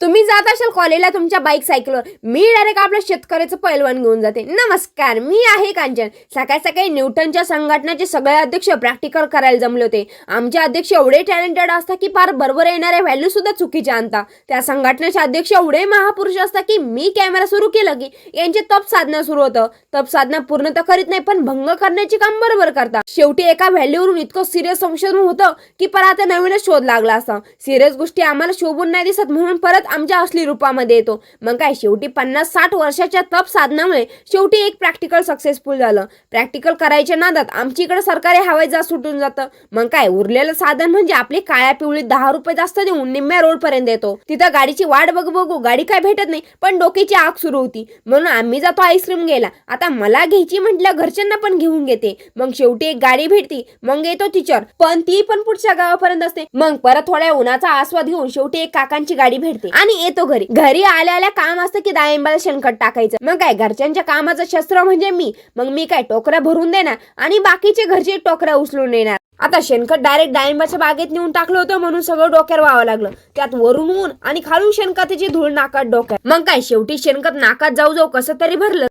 तुम्ही जात असाल कॉलेजला तुमच्या बाईक सायकलवर, मी डायरेक्ट आपल्या शेतकऱ्याचं पैलवान घेऊन जाते. नमस्कार, मी आहे कांचन. सकाळी सकाळी न्यूटनच्या संघटनाचे सगळे अध्यक्ष प्रॅक्टिकल करायला जमले होते. आमचे अध्यक्ष एवढे टॅलेंटेड असतात की फार बरोबर येणाऱ्या व्हॅल्यू सुद्धा चुकीच्या आणता. त्या संघटनेचे अध्यक्ष एवढे महापुरुष असतात की मी कॅमेरा सुरू केला की यांचे तप साधना सुरू होतं. तप साधना पूर्ण तर करीत नाही पण भंग करण्याचे काम बरोबर करता. शेवटी एका व्हॅल्यूवरून इतकं सिरियस संशोधन होतं की परत आता नवीनच शोध लागला असता. सिरियस गोष्टी आम्हाला शोभून नाही दिसत म्हणून परत आमच्या असली रूपामध्ये येतो. मग काय शेवटी 50-60 वर्षाच्या तप साधनामुळे शेवटी एक प्रॅक्टिकल सक्सेसफुल झालं. प्रॅक्टिकल करायच्या नादात आमच्या इकडे सरकारी हवाई जहाज सुटून जातं. मग काय उरलेलं साधन म्हणजे आपली काळ्या पिवळी 10 रुपये जास्त देऊन निम्म्या रोड पर्यंत येतो. तिथं गाडीची वाट बघू गाडी काय भेटत नाही पण डोक्याची आग सुरू होती म्हणून आम्ही जातो आईस्क्रीम घ्यायला. आता मला घ्यायची म्हटलं घरच्यांना पण घेऊन घेते. मग शेवटी एक गाडी भेटती. मग येतो टीचर पण ती पण पुढच्या गावापर्यंत असते. मग परत थोड्या उन्हाचा आस्वाद घेऊन शेवटी एक काकांची गाडी भेटते आणि येतो घरी आल्या काम असतं की डाळिंबाला शेणखत टाकायचं. मग काय घरच्यांच्या कामाचं शस्त्र म्हणजे मग मी काय टोकऱ्या भरून देणार आणि बाकीचे घरचे टोकऱ्या उचलून येणार. आता शेणखत डायरेक्ट डाळिंबाच्या बागेत नेऊन टाकलं होतं म्हणून सगळं डोक्यावर व्हावं लागलं. त्यात वरून ऊन आणि खालून शेणखताची धूळ नाकात डोक्यात. मग काय शेवटी शेणखत नाकात जाऊ कसं तरी भरलं.